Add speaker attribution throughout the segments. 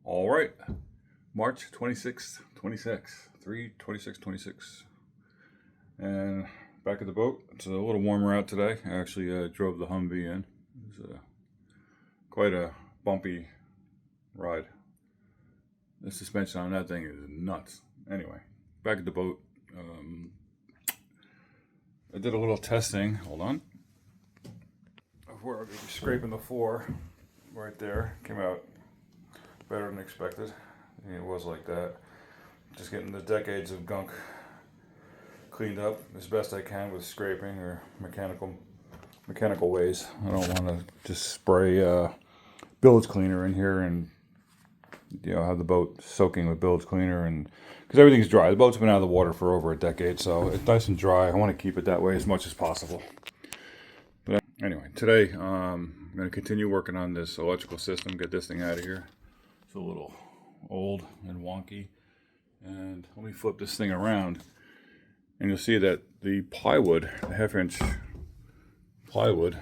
Speaker 1: All right, March 26th, 3/26/26. And back at the boat. It's a little warmer out today. I actually drove the Humvee in. It was quite a bumpy ride. The suspension on that thing is nuts. Anyway, back at the boat. I did a little testing. Hold on. Before I was scraping the floor right there. Came out better than expected. It was like that. Just getting the decades of gunk cleaned up as best I can with scraping or mechanical ways. I don't want to just spray bilge cleaner in here and have the boat soaking with bilge cleaner, and because everything's dry. The boat's been out of the water for over a decade, so it's nice and dry. I want to keep it that way as much as possible. But anyway, today I'm going to continue working on this electrical system, get this thing out of here. It's a little old and wonky. And let me flip this thing around, and you'll see that the plywood, the half-inch plywood,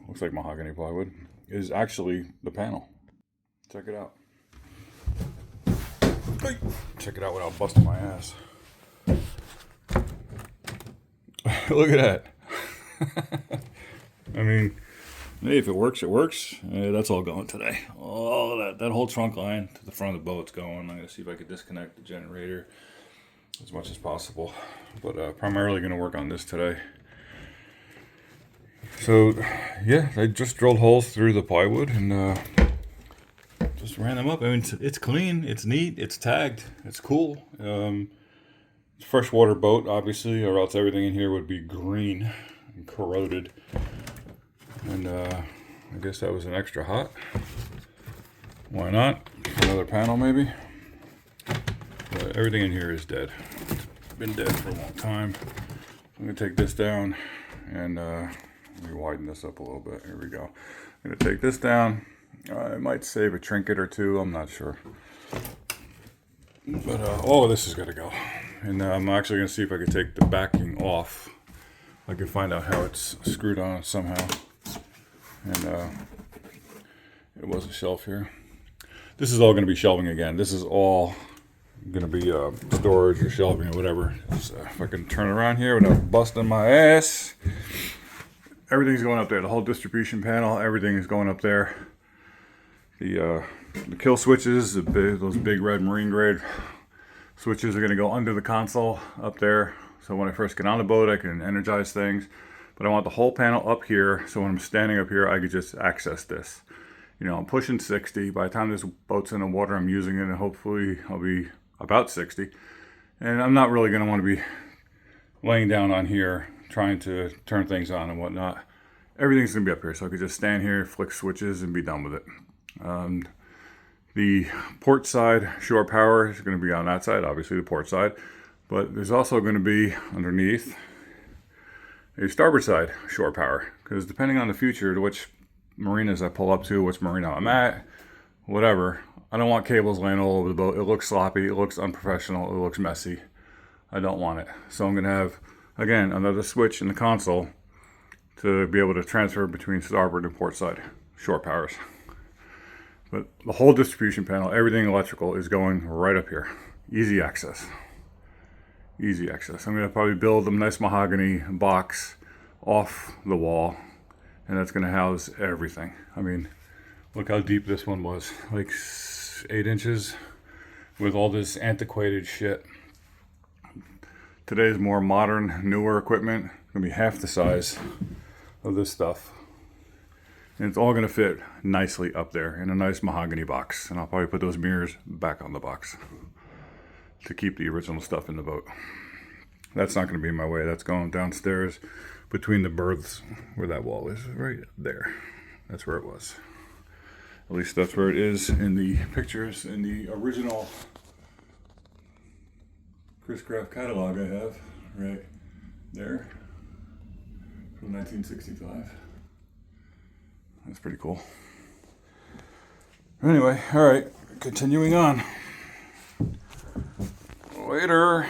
Speaker 1: looks like mahogany plywood, is actually the panel. Check it out. Check it out without busting my ass. Look at that. I mean, hey, if it works, it works. That's all going today. All that whole trunk line to the front of the boat's going. I'm going to see if I can disconnect the generator as much as possible. But primarily going to work on this today. So, yeah, I just drilled holes through the plywood and just ran them up. I mean, it's clean, it's neat, it's tagged, it's cool. It's a freshwater boat, obviously, or else everything in here would be green and corroded. And I guess that was an extra hot. Why not? Another panel, maybe. But everything in here is dead. It's been dead for a long time. I'm gonna take this down and let me widen this up a little bit. Here we go. I'm gonna take this down. I might save a trinket or two. I'm not sure. But all of this is gonna go. And I'm actually gonna see if I can take the backing off. I can find out how it's screwed on somehow. And it was a shelf here. This is all going to be shelving again. This is all going to be storage or shelving or whatever. So if I can turn around here without busting my ass. Everything's going up there. The whole distribution panel, everything is going up there. The kill switches, those big red marine grade switches are going to go under the console up there. So when I first get on the boat, I can energize things. But I want the whole panel up here, so when I'm standing up here, I could just access this. I'm pushing 60. By the time this boat's in the water, I'm using it, and hopefully I'll be about 60. And I'm not really going to want to be laying down on here, trying to turn things on and whatnot. Everything's going to be up here, so I could just stand here, flick switches, and be done with it. The port side, shore power, is going to be on that side, obviously the port side. But there's also going to be, underneath, a starboard side shore power, because depending on the future to which marinas I pull up to, which marina I'm at, whatever, I don't want cables laying all over the boat. It looks sloppy, it looks unprofessional, it looks messy. I don't want it. So I'm going to have, again, another switch in the console to be able to transfer between starboard and port side shore powers. But the whole distribution panel, everything electrical, is going right up here. Easy access. Easy access. I'm going to probably build a nice mahogany box off the wall, and that's going to house everything. I mean, look how deep this one was, like 8 inches with all this antiquated shit. Today's more modern, newer equipment. It's going to be half the size of this stuff. And it's all going to fit nicely up there in a nice mahogany box. And I'll probably put those mirrors back on the box to keep the original stuff in the boat. That's not going to be my way. That's going downstairs between the berths where that wall is, right there. That's where it was. At least that's where it is in the pictures in the original Chris Craft catalog I have, right there, from 1965. That's pretty cool. Anyway, all right, continuing on. Later.